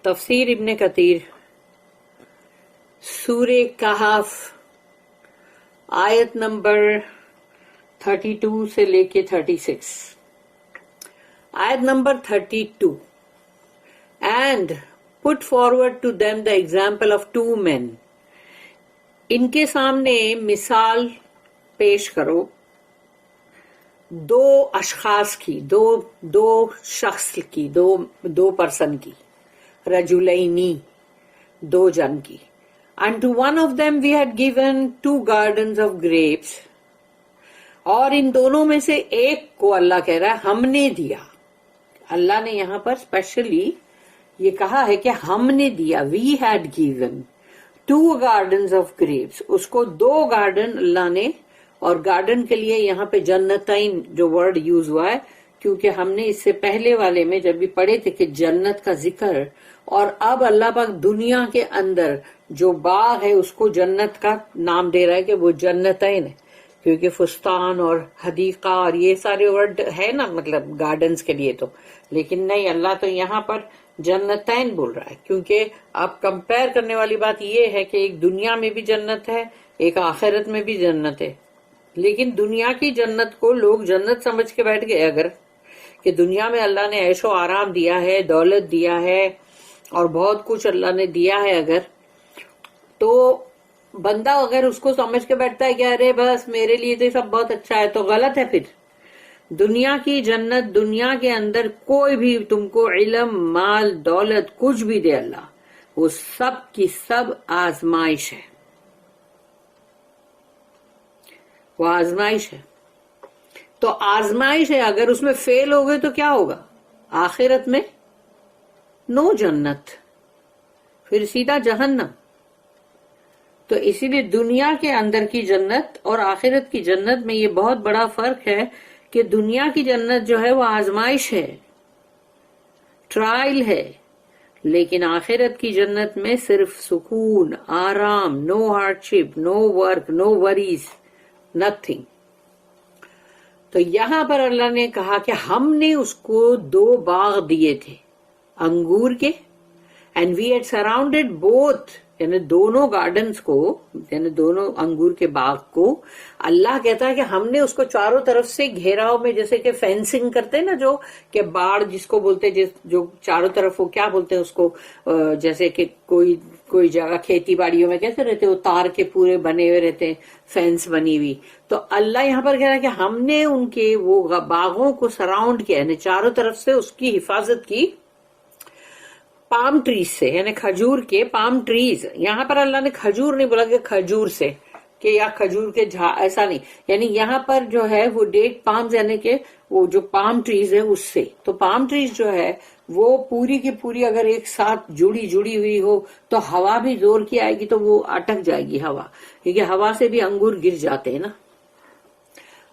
تفسیر ابن کثیر سورہ کہف آیت نمبر 32 سے لے کے 36. آیت number 32. And put forward to them the example of two men. ان کے سامنے مثال پیش کرو دو اشخاص کی، دو شخص کی، دو پرسن کی، رجلینی، دو جن کی. And to one of them we had given 2 gardens of grapes. اور ان دونوں میں سے ایک کو اللہ کہہ رہا ہے ہم نے دیا. اللہ نے یہاں پر اسپیشلی یہ کہا ہے کہ ہم نے دیا. We had given 2 gardens of grapes. اس کو 2 گارڈن اللہ نے، اور گارڈن کے لیے یہاں پہ جنتین جو ورڈ یوز ہوا ہے، کیونکہ ہم نے اس سے پہلے والے میں جب بھی پڑھے تھے کہ جنت کا ذکر، اور اب اللہ پاک دنیا کے اندر جو باغ ہے اس کو جنت کا نام دے رہا ہے کہ وہ جنتین ہے، کیونکہ فستان اور حدیقہ اور یہ سارے ورڈ ہے نا، مطلب گارڈنز کے لیے تو. لیکن نہیں، اللہ تو یہاں پر جنتین بول رہا ہے، کیونکہ آپ کمپیئر کرنے والی بات یہ ہے کہ ایک دنیا میں بھی جنت ہے، ایک آخرت میں بھی جنت ہے. لیکن دنیا کی جنت کو لوگ جنت سمجھ کے بیٹھ گئے اگر، کہ دنیا میں اللہ نے عیش و آرام دیا ہے، دولت دیا ہے اور بہت کچھ اللہ نے دیا ہے، اگر تو بندہ اگر اس کو سمجھ کے بیٹھتا ہے کہ ارے بس میرے لیے تو سب بہت اچھا ہے، تو غلط ہے. پھر دنیا کی جنت، دنیا کے اندر کوئی بھی تم کو علم، مال، دولت کچھ بھی دے اللہ، وہ سب کی سب آزمائش ہے. وہ آزمائش ہے. تو آزمائش ہے، اگر اس میں فیل ہو گئے تو کیا ہوگا؟ آخرت میں نو جنت، پھر سیدھا جہنم. تو اسی لیے دنیا کے اندر کی جنت اور آخرت کی جنت میں یہ بہت بڑا فرق ہے کہ دنیا کی جنت جو ہے وہ آزمائش ہے، ٹرائل ہے، لیکن آخرت کی جنت میں صرف سکون، آرام، no hardship, no work, no worries, nothing. تو یہاں پر اللہ نے کہا کہ ہم نے اس کو 2 باغ دیے تھے انگور کے، and we had surrounded both, یعنی دونوں گارڈنز کو، یعنی دونوں انگور کے باغ کو اللہ کہتا ہے کہ ہم نے اس کو چاروں طرف سے گھیراؤ میں، جیسے کہ فینسنگ کرتے ہیں نا، جو کہ باڑ جس کو بولتے ہیں، جو چاروں طرف وہ کیا بولتے ہیں اس کو، جیسے کہ کوئی جگہ کھیتی باڑیوں میں کیسے رہتے، وہ تار کے پورے بنے ہوئے رہتے ہیں، فینس بنی ہوئی. تو اللہ یہاں پر کہہ رہا ہے کہ ہم نے ان کے وہ باغوں کو سراؤنڈ کیا، یعنی چاروں طرف سے اس کی حفاظت کی پام ٹریز سے، یعنی کھجور کے پام ٹریز. یہاں پر اللہ نے کھجور نہیں بولا کہ کھجور سے، کہ یا کھجور کے ایسا نہیں، یعنی یہاں پر جو ہے وہ ڈیٹ پامز، یعنی کہ وہ جو پام ٹریز ہے اس سے. تو پام ٹریز جو ہے وہ پوری کی پوری اگر ایک ساتھ جڑی ہوئی ہو تو ہوا بھی زور کی آئے گی تو وہ اٹک جائے گی ہوا، کیونکہ ہوا سے بھی انگور گر جاتے ہیں نا.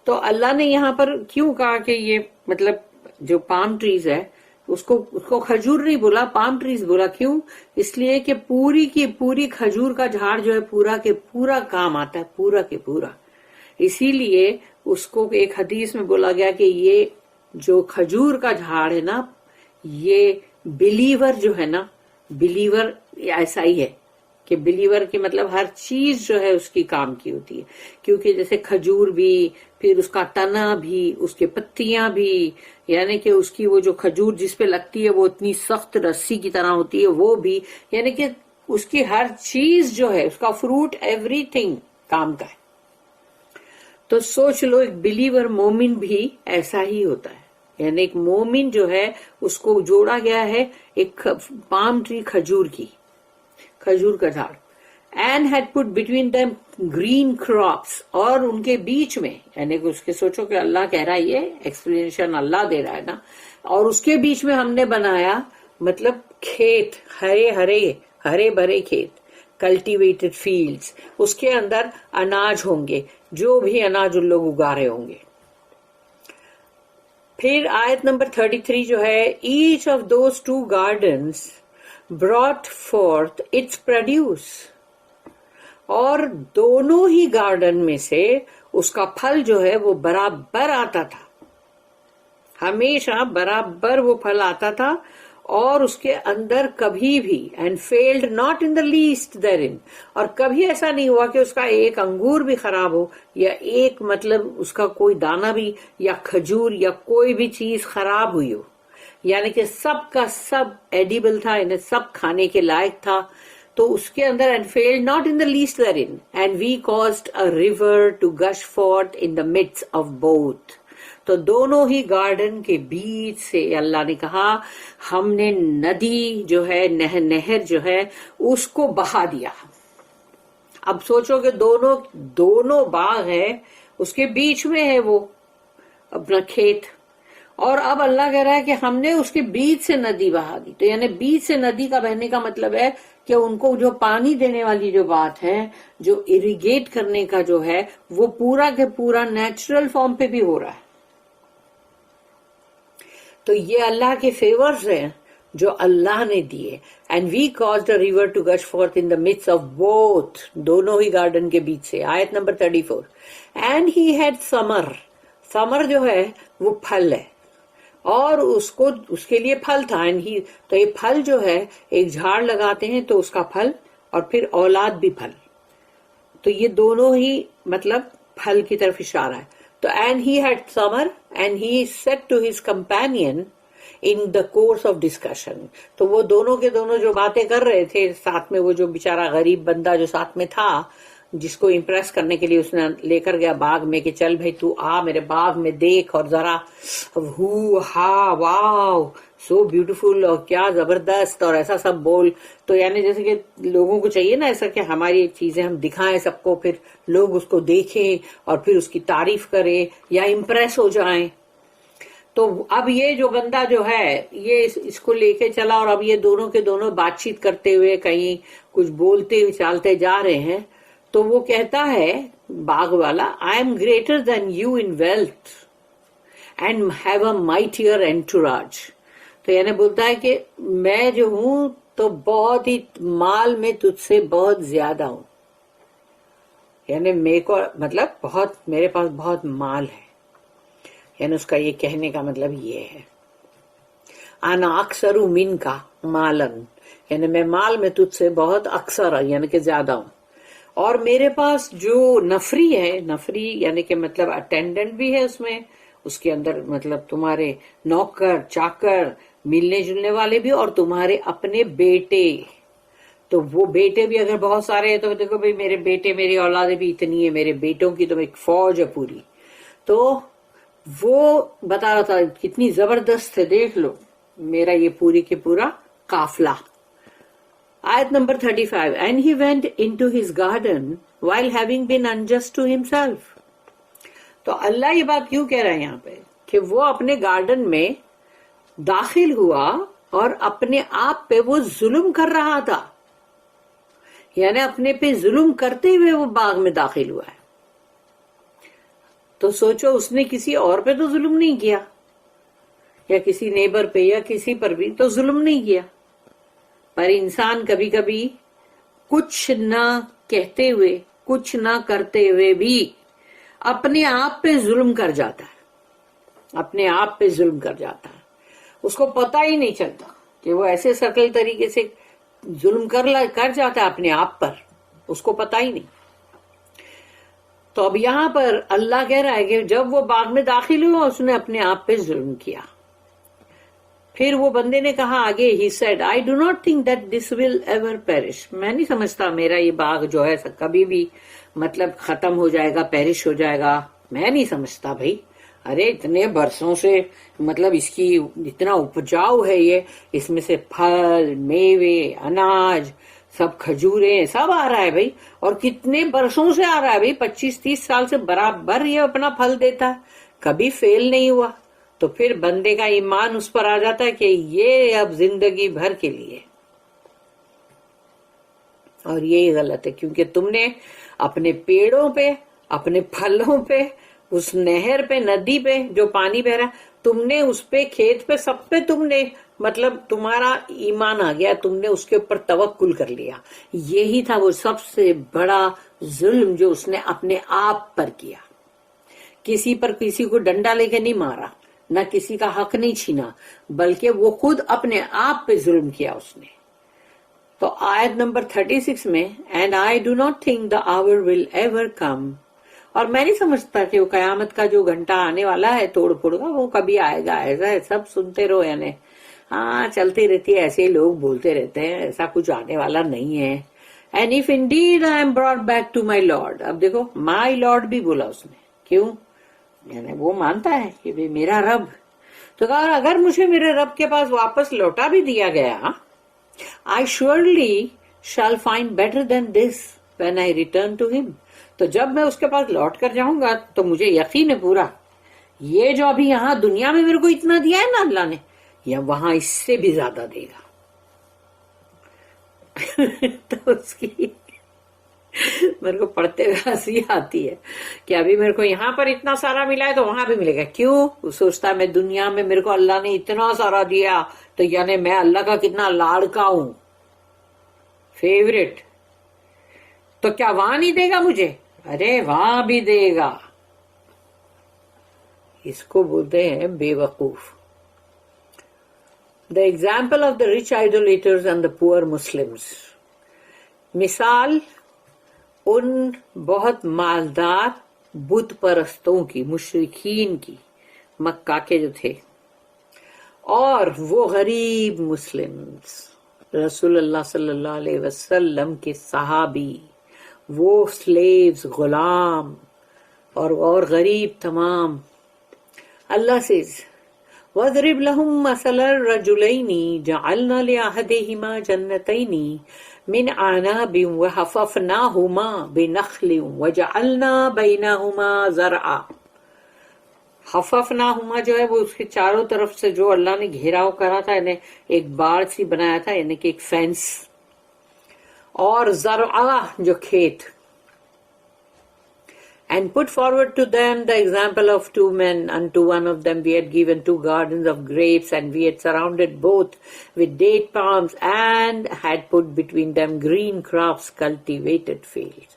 تو اللہ نے یہاں پر کیوں کہا کہ یہ مطلب جو پام ٹریز ہے اس کو کھجور نہیں بولا، پام ٹریز بولا. کیوں؟ اس لیے کہ پوری کی پوری کھجور کا جھاڑ جو ہے پورا کے پورا کام آتا ہے، پورا کے پورا. اسی لیے اس کو ایک حدیث میں بولا گیا کہ یہ جو کھجور کا جھاڑ ہے نا، یہ بلیور جو ہے نا، بلیور ایسا ہی ہے کہ بلیور کی مطلب ہر چیز جو ہے اس کی کام کی ہوتی ہے. کیونکہ جیسے کھجور بھی، پھر اس کا تنا بھی، اس کے پتیاں بھی، یعنی کہ اس کی وہ جو کھجور جس پہ لگتی ہے وہ اتنی سخت رسی کی طرح ہوتی ہے، وہ بھی، یعنی کہ اس کی ہر چیز جو ہے، اس کا فروٹ، ایوری تھنگ کام کا ہے. تو سوچ لو ایک بلیور مومن بھی ایسا ہی ہوتا ہے، یعنی ایک مومن جو ہے اس کو جوڑا گیا ہے ایک پام ٹری، کھجور کا جھاڑ. And had put between them green crops, اور ان کے بیچ میں، یعنی کہ اس کے سوچو کہ اللہ کہہ رہا ہے، یہ ایکسپلینیشن اللہ دے رہا ہے نا، اور اس کے بیچ میں ہم نے بنایا مطلب کھیت، ہرے بھرے کھیت، کلٹیویٹڈ فیلڈز، اس کے اندر اناج ہوں گے، جو بھی اناج ان لوگ اگا رہے ہوں گے. پھر آیت نمبر 33 جو ہے، each of those 2 gardens brought forth its produce، اور دونوں ہی گارڈن میں سے اس کا پھل جو ہے وہ برابر آتا تھا، ہمیشہ برابر وہ پھل آتا تھا. اور اس کے اندر کبھی بھی and field not in the least therein، اور کبھی ایسا نہیں ہوا کہ اس کا ایک انگور بھی خراب ہو یا ایک مطلب اس کا کوئی دانہ بھی یا کھجور یا کوئی بھی چیز خراب ہوئی ہو، یعنی کہ سب کا سب ایڈیبل تھا، انہیں سب کھانے کے لائق تھا. تو اس کے اندر and field not in the least therein and we caused a river to gush forth in the midst of both. تو دونوں ہی گارڈن کے بیچ سے اللہ نے کہا ہم نے ندی جو ہے نہر جو ہے اس کو بہا دیا. اب سوچو کہ دونوں باغ ہے، اس کے بیچ میں ہے وہ اپنا کھیت، اور اب اللہ کہہ رہا ہے کہ ہم نے اس کے بیچ سے ندی بہا دی. تو یعنی بیچ سے ندی کا بہنے کا مطلب ہے کہ ان کو جو پانی دینے والی جو بات ہے، جو اریگیٹ کرنے کا جو ہے، وہ پورا کے پورا نیچرل فارم پہ بھی ہو رہا ہے. تو یہ اللہ کے فیورز ہیں جو اللہ نے دیے. And we caused a river to gush forth in the midst of both، دونوں ہی گارڈن کے بیچ سے. آیت نمبر 34. اینڈ ہی ہیڈ سمر جو ہے وہ پھل ہے، اور اس کے لیے پھل تھا. تو یہ پھل جو ہے ایک جھاڑ لگاتے ہیں تو اس کا پھل، اور پھر اولاد بھی پھل. تو یہ دونوں ہی مطلب پھل کی طرف اشارہ ہے. تو and he had summer and he said to his companion in the course of discussion. تو وہ دونوں کے دونوں جو باتیں کر رہے تھے ساتھ میں، وہ جو بیچارہ غریب بندہ جو ساتھ میں تھا، جس کو امپریس کرنے کے لیے اس نے لے کر گیا باغ میں کہ چل بھائی تو آ میرے باغ میں دیکھ اور ذرا واو سو بیوٹیفل اور کیا زبردست اور ایسا سب بول. تو یعنی جیسے کہ لوگوں کو چاہیے نا ایسا کہ ہماری چیزیں ہم دکھائیں سب کو، پھر لوگ اس کو دیکھیں اور پھر اس کی تعریف کریں یا امپریس ہو جائیں. تو اب یہ جو بندہ جو ہے یہ اس کو لے کے چلا، اور اب یہ دونوں کے دونوں بات چیت کرتے ہوئے کہیں کچھ بولتے ہوئے چالتے جا رہے ہیں. تو وہ کہتا ہے باغ والا I am greater than you in wealth and have a mightier entourage. تو یعنی بولتا ہے کہ میں جو ہوں تو بہت ہی مال میں تجھ سے بہت زیادہ ہوں، یعنی میرے کو مطلب بہت میرے پاس بہت مال ہے. یعنی اس کا یہ کہنے کا مطلب یہ ہے انا اکثر من کا مالن، یعنی میں مال میں تجھ سے بہت اکثر یعنی کہ زیادہ ہوں. اور میرے پاس جو نفری ہے، نفری یعنی کہ مطلب اٹینڈنٹ بھی ہے اس میں، اس کے اندر مطلب تمہارے نوکر چاکر ملنے جلنے والے بھی، اور تمہارے اپنے بیٹے. تو وہ بیٹے بھی اگر بہت سارے ہیں تو دیکھو بھائی میرے بیٹے میری اولادیں بھی اتنی ہے، میرے بیٹوں کی تو ایک فوج ہے پوری. تو وہ بتا رہا تھا کتنی زبردست ہے، دیکھ لو میرا یہ پوری کے پورا قافلہ. آیت number 35. And he went into his garden while having been unjust to himself. تو اللہ یہ بات کیوں کہہ رہا ہے یہاں پہ کہ وہ اپنے گارڈن میں داخل ہوا اور اپنے آپ پہ وہ ظلم کر رہا تھا، یعنی اپنے پہ ظلم کرتے ہوئے وہ باغ میں داخل ہوا ہے. تو سوچو اس نے کسی اور پہ تو ظلم نہیں کیا، یا کسی نیبر پہ یا کسی پر بھی تو ظلم نہیں کیا، پر انسان کبھی کبھی کچھ نہ کہتے ہوئے کچھ نہ کرتے ہوئے بھی اپنے آپ پہ ظلم کر جاتا ہے، اپنے آپ پہ ظلم کر جاتا ہے. اس کو پتہ ہی نہیں چلتا کہ وہ ایسے سٹل طریقے سے ظلم کر جاتا ہے اپنے آپ پر، اس کو پتہ ہی نہیں. تو اب یہاں پر اللہ کہہ رہا ہے کہ جب وہ باغ میں داخل ہوا اس نے اپنے آپ پہ ظلم کیا. پھر وہ بندے نے کہا آگے he said I do not think that this will ever perish. میں نہیں سمجھتا میرا یہ باغ جو ہے کبھی بھی مطلب ختم ہو جائے گا، پیرش ہو جائے گا. میں نہیں سمجھتا بھائی، ارے اتنے برسوں سے مطلب اس کی اتنا اپجاؤ ہے، یہ اس میں سے پھل میوے اناج سب کھجوریں سب آ رہا ہے بھائی، اور کتنے برسوں سے آ رہا ہے بھائی، 25-30 سال سے برابر یہ اپنا پھل دیتا ہے، کبھی فیل نہیں ہوا. تو پھر بندے کا ایمان اس پر آ جاتا ہے کہ یہ اب زندگی بھر کے لیے، اور یہی غلط ہے کیونکہ تم نے اپنے پیڑوں پہ، اپنے پھلوں پہ، اس نہر پہ، ندی پہ جو پانی بہ رہا تم نے اس پہ، کھیت پہ، سب پہ تم نے مطلب تمہارا ایمان آ گیا، تم نے اس کے اوپر توکل کر لیا. یہی تھا وہ سب سے بڑا ظلم جو اس نے اپنے آپ پر کیا. کسی پر کسی کو ڈنڈا لے کے نہیں مارا، نہ کسی کا حق نہیں چھینا، بلکہ وہ خود اپنے آپ پہ ظلم کیا اس نے. تو آیت نمبر 36 میں and I do not think the hour will ever come, اور میں نہیں سمجھتا کہ وہ قیامت کا جو گھنٹہ آنے والا ہے توڑ پھوڑ کا وہ کبھی آئے گا. ایسا ہے سب سنتے رہو، یعنی ہاں چلتی رہتی ہے، ایسے لوگ بولتے رہتے ہیں، ایسا کچھ آنے والا نہیں ہے. And if indeed I am brought back to my lord, اب دیکھو مائی لارڈ بھی بولا اس نے، کیوں؟ یعنی وہ مانتا ہے کہ میرا رب، تو کہا اگر مجھے میرے رب کے پاس واپس لوٹا بھی دیا گیا، I surely shall find better than this when I return to him. تو جب میں اس کے پاس لوٹ کر جاؤں گا تو مجھے یقین ہے پورا، یہ جو ابھی یہاں دنیا میں میرے کو اتنا دیا ہے نا اللہ نے، یا وہاں اس سے بھی زیادہ دے گا. تو اس کی میرے کو پڑھتے ہوئے ہنسی آتی ہے کہ ابھی میرے کو یہاں پر اتنا سارا ملا ہے تو وہاں بھی ملے گا. کیوں؟ وہ سوچتا ہے میں دنیا میں میرے کو اللہ نے اتنا سارا دیا تو یعنی میں اللہ کا کتنا لاڑکا ہوں، فیوریٹ، تو کیا وہاں نہیں دے گا مجھے؟ ارے وہاں بھی دے گا. اس کو بولتے ہیں بے وقوف. The example of the rich idolaters and the poor Muslims. مثال ان بہت مالدار بت پرستوں کی، مشرکین کی، مکہ کے جو تھے، اور وہ غریب مسلمز، رسول اللہ صلی اللہ علیہ وسلم کے صحابی، وہ سلیوز، غلام اور غریب تمام. اللہ says وَاضْرِبْ لَهُمْ مَثَلَ الرَّجُلَيْنِ جَعَلْنَا لِأَحَدِهِمَا جَنَّتَيْنِ مِنْ أَعْنَابٍ وَحَفَفْنَاهُمَا بِنَخْلٍ وَجَعَلْنَا بَيْنَهُمَا زَرْعًا. حففناہما جو ہے وہ اس کے چاروں طرف سے جو اللہ نے گھیراؤ کرا تھا، یعنی ایک باڑ سی بنایا تھا، یعنی کہ ایک فینس، اور زرعا جو کھیت. And put forward to them the example of two men. Unto one of them we had given 2 gardens of grapes, and we had surrounded both with date palms, and had put between them green crops, cultivated fields.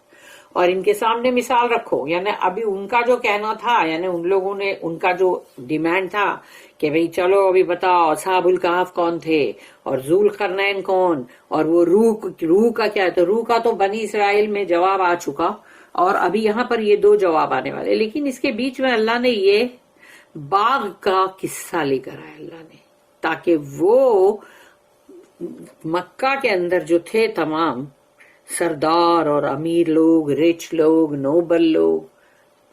اور ان کے سامنے مثال رکھو، یعنی ابھی ان کا جو کہنا تھا، یعنی ان لوگوں نے، ان کا جو ڈیمانڈ تھا کہ بھئی چلو ابھی بتاؤ اصحاب الکہف کون تھے اور ذوالقرنین کون، اور وہ روح کا کیا ہے، تو روح کا تو بنی اسرائیل میں جواب آ چکا، اور ابھی یہاں پر یہ 2 جواب آنے والے. لیکن اس کے بیچ میں اللہ نے یہ باغ کا قصہ لے کر آیا اللہ نے، تاکہ وہ مکہ کے اندر جو تھے تمام سردار اور امیر لوگ، رچ لوگ، نوبل لوگ،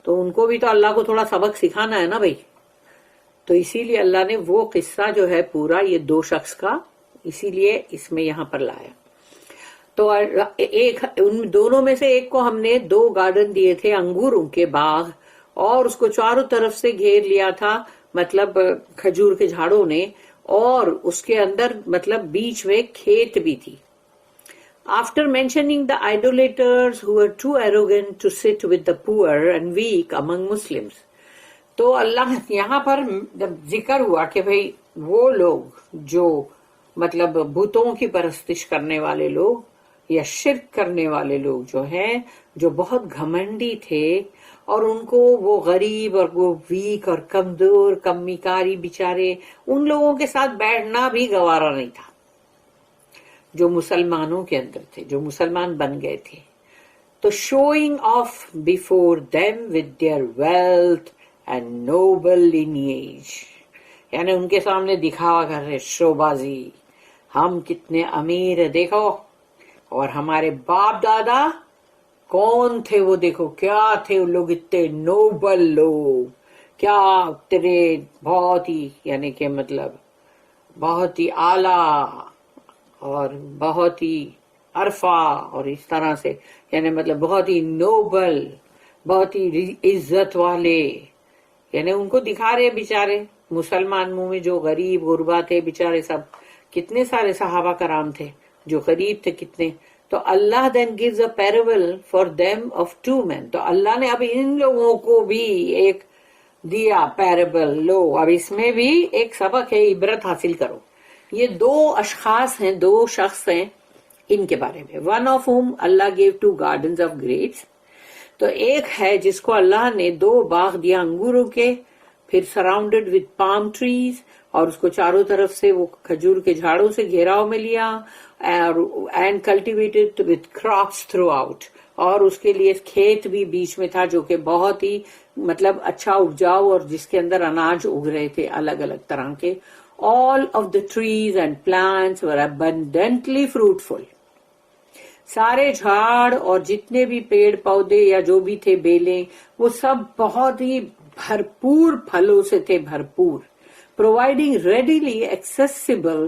تو ان کو بھی تو اللہ کو تھوڑا سبق سکھانا ہے نا بھائی. تو اسی لیے اللہ نے وہ قصہ جو ہے پورا یہ 2 شخص کا اسی لیے اس میں یہاں پر لایا. تو ایک ان دونوں میں سے ایک کو ہم نے 2 گارڈن دیے تھے انگوروں کے باغ، اور اس کو چاروں طرف سے گھیر لیا تھا، مطلب کھجور کے جھاڑوں نے، اور اس کے اندر مطلب بیچ میں کھیت بھی تھی. After mentioning the idolaters who were too arrogant to sit with the poor and weak among Muslims, تو اللہ یہاں پر ذکر ہوا کہ بھئی وہ لوگ جو مطلب بتوں کی پرستش کرنے والے لوگ یا شرک کرنے والے لوگ جو ہیں، جو بہت گھمنڈی تھے، اور ان کو وہ غریب اور وہ ویک اور کمزور کمی کاری بیچارے، ان لوگوں کے ساتھ بیٹھنا بھی گوارا نہیں تھا جو مسلمانوں کے اندر تھے، جو مسلمان بن گئے تھے. تو showing off before them with their wealth and noble lineage, یعنی ان کے سامنے دکھاوا کر رہے، شو بازی، ہم کتنے امیر ہیں دیکھو، اور ہمارے باپ دادا کون تھے وہ دیکھو کیا تھے، ان لوگ اتنے نوبل لوگ، کیا اتنے بہت ہی یعنی کہ مطلب بہت ہی اعلیٰ اور بہت ہی عرفہ، اور اس طرح سے یعنی مطلب بہت ہی نوبل، بہت ہی عزت والے، یعنی ان کو دکھا رہے بیچارے مسلمان منہ میں جو غریب غربا تھے بیچارے، سب کتنے سارے صحابہ کرام تھے جو غریب تھے کتنے. تو اللہ then gives a parable for them of 2 men. تو اللہ نے اب ان لوگوں کو بھی ایک دیا پیربل، لو اب اس میں بھی ایک سبق ہے، عبرت حاصل کرو. یہ 2 اشخاص ہیں، 2 شخص ہیں ان کے بارے میں. One of whom Allah gave 2 gardens of grapes. تو ایک ہے جس کو اللہ نے 2 باغ دیا انگوروں کے، پھر سراؤنڈیڈ وتھ پام ٹریز، اور اس کو چاروں طرف سے وہ کھجور کے جھاڑوں سے گھیراؤ میں لیا، and cultivated with crops through out, اور اس کے لیے کھیت بھی بیچ میں تھا جو کہ بہت ہی مطلب اچھا اپجاؤ اور جس کے اندر اناج اگ رہے تھے الگ الگ طرح کے. All of the trees and plants were abundantly fruitful. سارے جھاڑ اور جتنے بھی پیڑ پودے یا جو بھی تھے بیلیں، وہ سب بہت ہی بھرپور پھلوں سے تھے، بھرپور. Providing readily accessible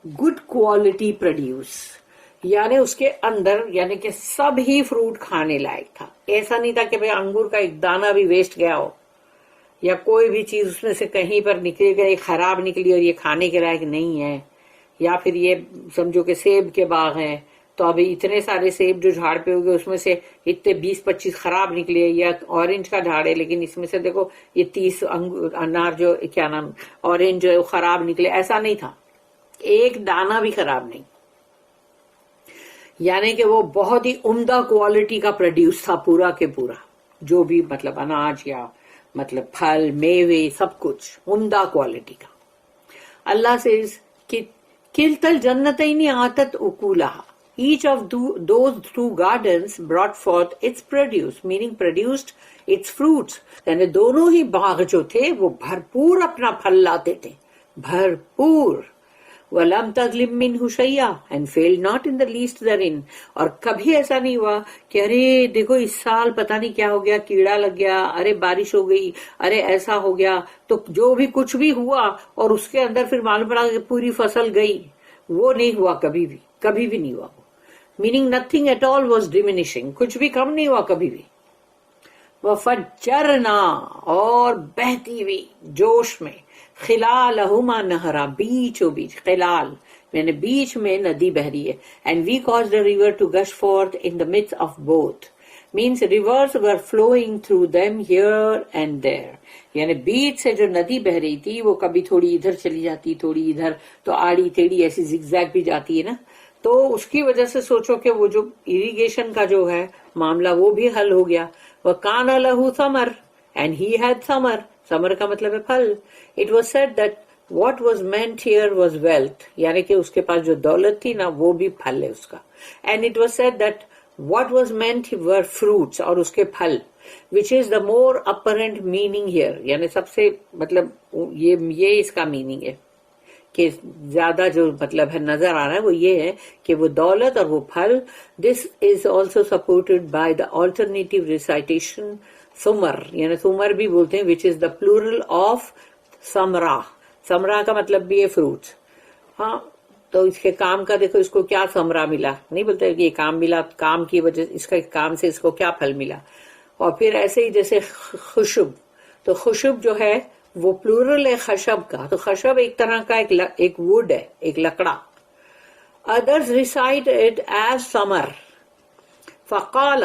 good quality produce. یعنی اس کے اندر یعنی کہ سب ہی فروٹ کھانے لائق تھا. ایسا نہیں تھا کہ بھئی انگور کا ایک دانہ بھی ویسٹ گیا ہو، یا کوئی بھی چیز اس میں سے کہیں پر نکل گئی خراب نکلی اور یہ کھانے کے لائق نہیں ہے. یا پھر یہ سمجھو کہ سیب کے باغ ہیں تو ابھی اتنے سارے سیب جو جھاڑ پہ ہوگے اس میں سے اتنے 20-25 خراب نکلے، یا اورنج کا جھاڑ ہے لیکن اس میں سے دیکھو یہ 30 انار جو کیا نام اورنج جو ہے وہ خراب نکلے. ایسا نہیں تھا، ایک دانہ بھی خراب نہیں. یعنی کہ وہ بہت ہی عمدہ کوالٹی کا پروڈیوس تھا پورا کے پورا، جو بھی مطلب اناج یا مطلب پھل میوے سب کچھ عمدہ کوالٹی کا. اللہ سے کلتا الجنتین آتت اکولہا. Each of those two gardens brought forth its produce, meaning produced its fruits. یعنی دونوں ہی باغ جو تھے وہ بھرپور اپنا پھل لاتے تھے، بھرپور. وَلَمْ تَظْلِمْ مِنْهُ شَيْئًا and failed not in the least therein. اور کبھی ایسا نہیں ہوا کہ ارے دیکھو اس سال پتہ نہیں کیا ہو گیا، کیڑا لگ گیا، ارے بارش ہو گئی، ارے ایسا ہو گیا. تو جو بھی کچھ بھی ہوا اور اس کے اندر پھر معلوم پڑا کہ پوری فصل گئی، وہ نہیں ہوا کبھی بھی، کبھی بھی نہیں ہوا. Meaning nothing at all was diminishing, کچھ بھی کم نہیں ہوا کبھی بھی. وَفَجَّرْنَا اور بہتی ہوئی جوش میں، خلالہما نہرا بیچو بیچ، خلال یعنی بیچ میں ندی بہ رہی ہے. And we caused a river to gush forth in the midst of both. Means rivers were flowing through them here and there. یعنی بیچ سے جو ندی بہ رہی تھی وہ کبھی تھوڑی ادھر چلی جاتی، تھوڑی ادھر، تو آڑی ٹیڑھی ایسی زگزیگ بھی جاتی ہے نا. تو اس کی وجہ سے سوچو کہ وہ جو اریگیشن کا جو ہے معاملہ وہ بھی حل ہو گیا. وَكَانَ لَهُ ثَمَرٌ and he had ثمر، ثمر کا مطلب ہے پھل. It was said that what was meant here was wealth، یعنی کہ اس کے پاس جو دولت تھی نا وہ بھی پھل ہے اس کا. And it was said that what was meant were fruits، اور اس کے پھل، which is the more apparent meaning here. یعنی سب سے مطلب یہ اس کا میننگ ہے کہ زیادہ جو مطلب ہے نظر آ رہا ہے وہ یہ ہے کہ وہ دولت اور وہ پھل. This is also supported by the alternative recitation ثمر، یعنی ثمر بھی بولتے ہیں وچ از دا پلورل آف ثمرہ. ثمرہ کا مطلب بھی ہے فروٹس. ہاں تو اس کے کام کا دیکھو اس کو کیا ثمرہ ملا، نہیں بولتے کہ یہ کام ملا، کام کی وجہ اس کا کام سے اس کو کیا پھل ملا. اور پھر ایسے ہی جیسے خشب، تو خشب جو ہے وہ پلورل ہے خشب کا، تو خشب ایک طرح کا ایک ووڈ ہے، ایک لکڑا. ادرز ریسائٹ اٹ ایز سمر. فقال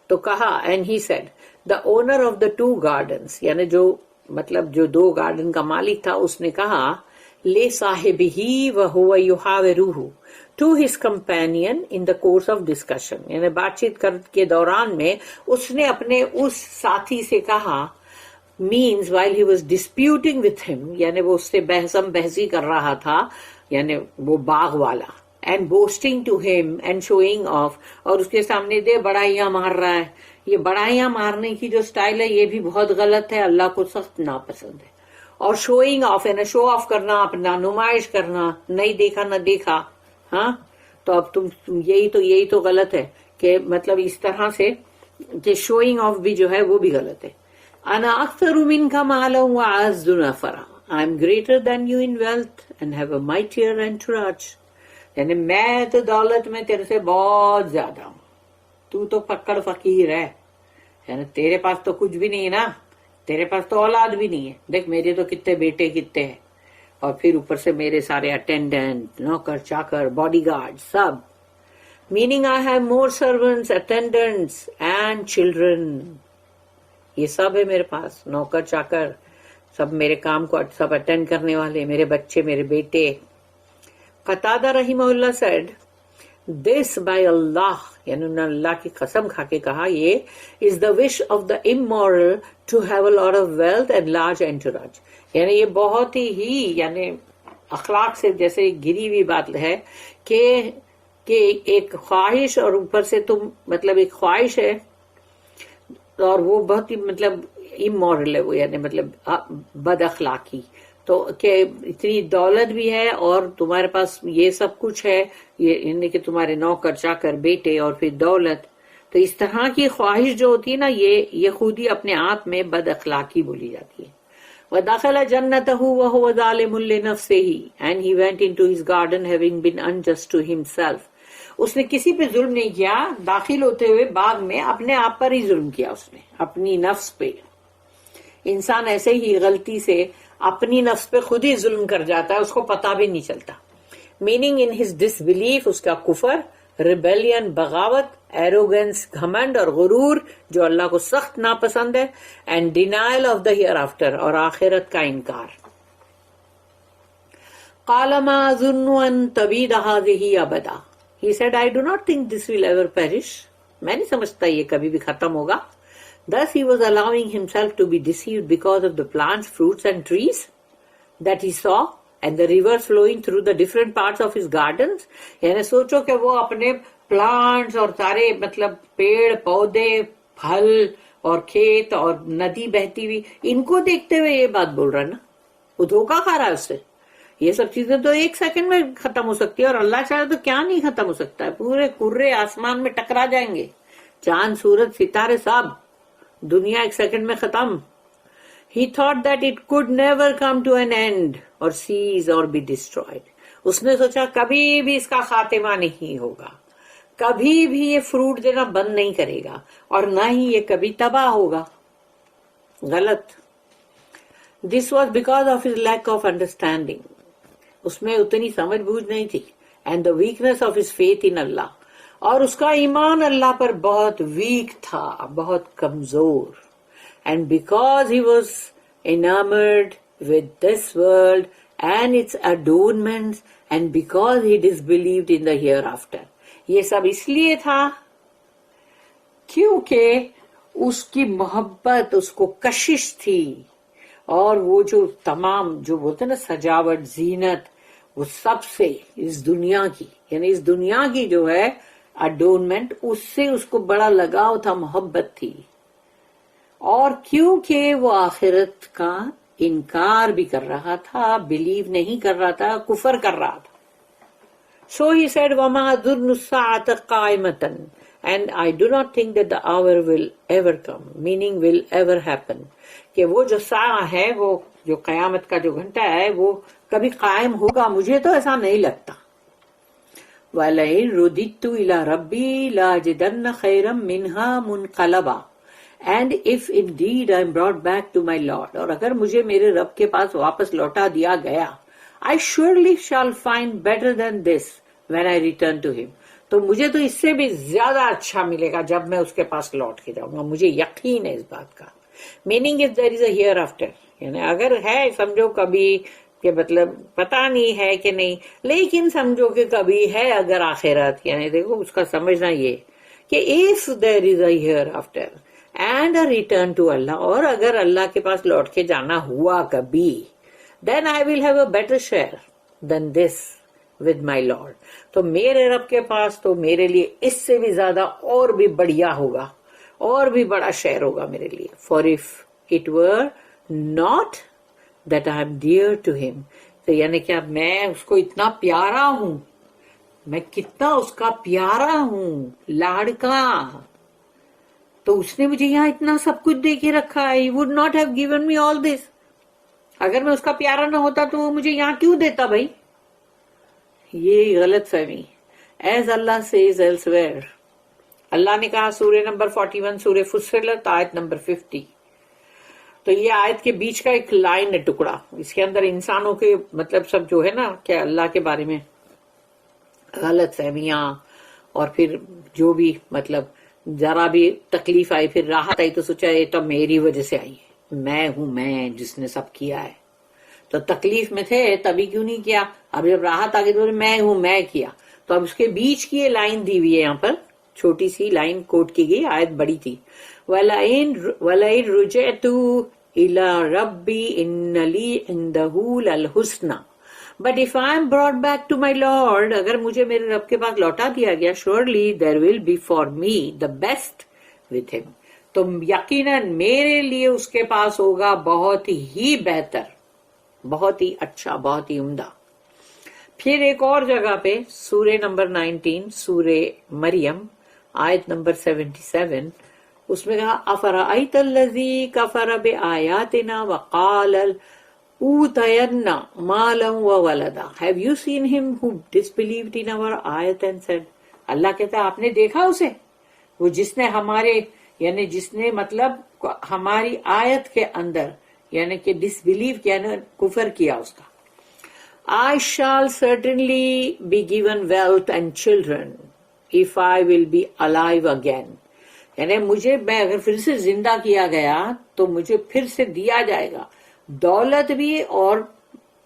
تو کہا، and he said the owner of the two gardens, یعنی جو مطلب جو دو گارڈن کا مالک تھا اس نے کہا، لے صاحبہ وہو یحاورہ to his companion in the course of discussion. یعنی بات چیت کے دوران میں اس نے اپنے اس ساتھی سے کہا، means while he was disputing with him، یعنی وہ اس سے بحثم بحثی کر رہا تھا، یعنی وہ باغ والا. and boasting to him and showing off، اور اس کے سامنے دے بڑائیاں مار رہا ہے. یہ بڑائیاں مارنے کی جو سٹائل ہے یہ بھی بہت غلط ہے، اللہ کو سخت ناپسند ہے. اور شوئنگ آف یعنی شو آف کرنا، اپنا نمائش کرنا، نہیں دیکھا نہ دیکھا. ہاں تو اب تم یہی تو غلط ہے کہ مطلب اس طرح سے کہ شوئنگ آف بھی جو ہے وہ بھی غلط ہے. انا اکثر منک مالا واعز نفرا، I am greater than you in wealth and have a mightier entourage. یعنی میں تو دولت میں تیرے سے بہت زیادہ ہوں، تو تو پکڑ فقیر ہے. یعنی تیرے پاس تو کچھ بھی نہیں ہے نا، تیرے پاس تو اولاد بھی نہیں ہے. دیکھ میرے تو کتنے بیٹے کتنے ہیں، اور پھر اوپر سے میرے سارے اٹینڈنٹ، نوکر چاکر، باڈی گارڈ سب. Meaning I have more servants, attendants and children. یہ سب ہے میرے پاس، نوکر چاکر سب میرے کام کو سب اٹینڈ کرنے والے، میرے بچے، میرے بیٹے. قتادہ رحمہ اللہ said This by Allah, یعنی انہوں نے اللہ کی قسم کھا کے کہا, یہ is the wish of the immoral to have a lot of wealth and large entourage. یعنی یہ بہت ہی یعنی اخلاق سے جیسے گری ہوئی بات ہے کہ ایک خواہش اور اوپر سے تم مطلب ایک خواہش ہے اور وہ بہت ہی مطلب امورل ہے وہ, یعنی مطلب بد اخلاقی, تو کہ اتنی دولت بھی ہے اور تمہارے پاس یہ سب کچھ ہے, یہ یعنی کہ تمہارے نوکر چاکر بیٹے اور پھر دولت, تو اس طرح کی خواہش جو ہوتی ہے نا یہ خود ہی اپنے آپ میں بد اخلاقی بولی جاتی ہے. وَدَخَلَ جَنَّتَهُ وَهُوَ ظَالِمٌ لِنَفْسِهِ and he went into his garden having been unjust to himself. اس نے کسی پہ ظلم نہیں کیا, داخل ہوتے ہوئے باغ میں اپنے آپ پر ہی ظلم کیا, اس نے اپنی نفس پہ. انسان ایسے ہی غلطی سے اپنی نفس پہ خود ہی ظلم کر جاتا ہے, اس کو پتا بھی نہیں چلتا. Meaning in his disbelief, اس کا کفر, ریبیلین بغاوت, ایروگنس گھمنڈ اور غرور جو اللہ کو سخت ناپسند ہے, and denial of the hereafter, اور آخرت کا انکار. قال ما اظن ان تبید هذه ابدا, he said I do not think this will ever perish, میں نہیں سمجھتا یہ کبھی بھی ختم ہوگا. Thus he was allowing himself to be deceived because of the plants, fruits and trees that he saw and the rivers flowing through the different parts of his gardens. یعنی سوچو کہ وہ اپنے پلانٹس اور سارے مطلب پیڑ پودے پھل اور کھیت اور ندی بہتی ہوئی, ان کو دیکھتے ہوئے یہ بات بول رہا ہے نا, وہ دھوکہ کھا رہا ہے اس سے. یہ سب چیزیں تو ایک سیکنڈ میں ختم ہو سکتی ہے, اور اللہ چاہے تو کیا نہیں ختم ہو سکتا ہے, پورے کرے آسمان میں ٹکرا جائیں گے, چاند سورج ستارے سب, دنیا ایک سیکنڈ میں ختم. He thought that it could never come to an end or cease or be destroyed. اس نے سوچا کبھی بھی اس کا خاتمہ نہیں ہوگا, کبھی بھی یہ فروٹ دینا بند نہیں کرے گا, اور نہ ہی یہ کبھی تباہ ہوگا. غلط. This was because of his lack of understanding. اس میں اتنی سمجھ بوجھ نہیں تھی. And the weakness of his faith in Allah. اور اس کا ایمان اللہ پر بہت ویک تھا, بہت کمزور. And because he was enamored with this world and its adornments, and because he disbelieved in the hereafter. یہ سب اس لیے تھا کیونکہ اس کی محبت, اس کو کشش تھی, اور وہ جو تمام جو بولتے نا سجاوٹ زینت, وہ سب سے اس دنیا کی, یعنی اس دنیا کی جو ہے اڈورنمنٹ, اس سے اس کو بڑا لگاؤ تھا, محبت تھی. اور کیونکہ وہ آخرت کا انکار بھی کر رہا تھا, بلیو نہیں کر رہا تھا, کفر کر رہا تھا. So he said, وَمَا أَظُنُّ السَّاعَةَ قَائِمَةً and I do not think that the hour will ever come, meaning will ever happen. کہ وہ جو ساعہ ہے, وہ جو قیامت کا جو گھنٹہ ہے, وہ کبھی قائم ہوگا, مجھے تو ایسا نہیں لگتا. وَلَئِن رُدِدتُّ إِلَى رَبِّي لَأَجِدَنَّ خَيْرًا مِنْهَا مُنْقَلَبًا and if indeed I am brought back to my Lord, اور اگر مجھے میرے رب کے پاس واپس لوٹا دیا گیا, I surely shall find better than this when I return to him. تو مجھے تو اس سے بھی زیادہ اچھا ملے گا جب میں اس کے پاس لوٹ کے جاؤں گا, مجھے یقین ہے اس بات کا. Meaning if there is a hereafter, یعنی اگر ہے سمجھو کبھی کہ مطلب پتا نہیں ہے کہ نہیں, لیکن سمجھو کہ کبھی ہے اگر آخرت, یعنی دیکھو اس کا سمجھنا یہ کہ if there is a hereafter and a return to Allah, اور اگر اللہ کے پاس لوٹ کے جانا ہوا کبھی, then I will have a better share than this with my Lord. تو میرے رب کے پاس تو میرے لیے اس سے بھی زیادہ اور بھی بڑھیا ہوگا, اور بھی بڑا شیئر ہوگا میرے لیے. For if it were not that I am dear to him, تو یعنی کہ میں اس کو اتنا پیارا ہوں, میں کتنا اس کا پیارا ہوں, لاڑکا, تو اس نے مجھے یہاں اتنا سب کچھ دے کے رکھا ہے. He would not have given me all this. اگر میں اس کا پیارا نہ ہوتا تو وہ مجھے یہاں کیوں دیتا بھائی؟ یہ غلط فہمی. As Allah says elsewhere, اللہ نے کہا سورہ نمبر 41 سورہ فصلت آیت نمبر 50. تو یہ آیت کے بیچ کا ایک لائن ہے, ٹکڑا, اس کے اندر انسانوں کے مطلب سب جو ہے نا کہ اللہ کے بارے میں غلط فہمیاں, اور پھر جو بھی مطلب ذرا بھی تکلیف آئی, پھر راحت آئی تو سوچا یہ تو میری وجہ سے آئی ہے, میں ہوں میں جس نے سب کیا ہے. تو تکلیف میں تھے تبھی کیوں نہیں کیا, اب جب راحت آ گئی تو میں ہوں میں کیا. تو اب اس کے بیچ کی یہ لائن دی ہوئی ہے یہاں پر, چھوٹی سی لائن کوٹ کی گئی, آیت بڑی تھی. وَلَئِن رُجِعْتُ إِلَىٰ رَبِّي إِنَّ لِي عِندَهُ لَلْحُسْنَى But if I am brought back to my Lord, اگر مجھے میرے رب کے پاس لوٹا دیا گیا, surely there will be for me the best with him. تو یقیناً میرے لیے اس کے پاس ہوگا بہت ہی بہتر, بہت ہی اچھا, بہت ہی عمدہ. پھر ایک اور جگہ پہ سورہ نمبر 19, سورہ مریم, آیت نمبر 77, اس میں کہا افرأیت الذی کفر بآیاتنا وقال اوتینا مالا وولدا. Have you seen him who disbelieved in our ayat and said, اللہ کہتا ہے آپ نے دیکھا اسے, وہ جس نے ہمارے یعنی جس نے مطلب ہماری آیت کے اندر یعنی کہ ڈس بلیو کیا, کفر کیا اس کا. I shall certainly be given wealth and children if I will be alive again. یعنی مجھے میں اگر پھر سے زندہ کیا گیا تو مجھے پھر سے دیا جائے گا دولت بھی اور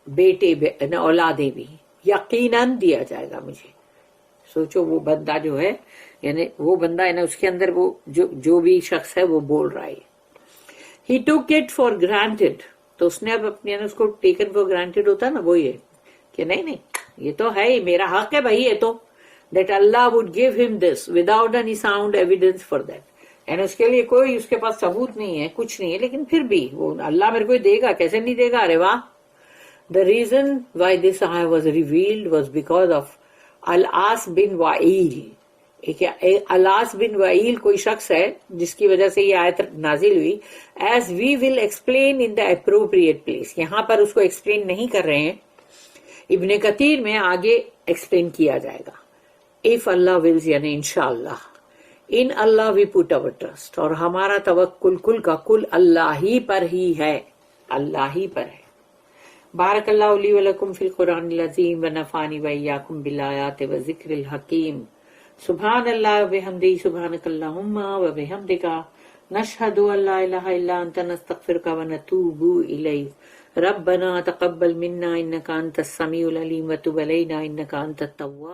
بیٹے بھی, اولادیں بھی, یقیناً دیا جائے گا مجھے. سوچو وہ بندہ جو ہے یعنی وہ بندہ ہے نا, اس کے اندر وہ جو بھی شخص ہے وہ بول رہا ہے. He took it for granted. تو اس نے اب اپنے اس کو ٹیکن فور گرانٹیڈ ہوتا ہے نا, وہ یہ کہ نہیں یہ تو ہے ہی میرا حق ہے بھائی, یہ تو that Allah would give him this without any sound evidence for that. یعنی اس کے لیے کوئی اس کے پاس ثبوت نہیں ہے, کچھ نہیں ہے, لیکن پھر بھی وہ اللہ میرے کو دے گا, کیسے نہیں دے گا, ارے واہ. The reason why this ayah was revealed was because of Al-As bin Wa'il. Al-As bin Wa'il کوئی شخص ہے جس کی وجہ سے یہ آیت نازل ہوئی. As we will explain in the appropriate place. یہاں پر اس کو ایکسپلین نہیں کر رہے ہیں, ابن کثیر میں آگے ایکسپلین کیا جائے گا. If Allah wills یعنی انشاءاللہ. In Allah we put our trust. اور ہمارا توکل کل کا کل اللہ ہی پر ہی ہے, اللہ ہی پر ہے. بارک اللہ لی ولکم فی القرآن العظیم ونفعنی وإیاکم بالآیات والذکر الحکیم. سبحان اللہ وبحمدہ, سبحانک اللہم وبحمدک, نشہد ان لا الہ الا انت, نستغفرک ونتوب الیک. ربنا تقبل منا انک انت السمیع العلیم وتب علینا انک انت التواب.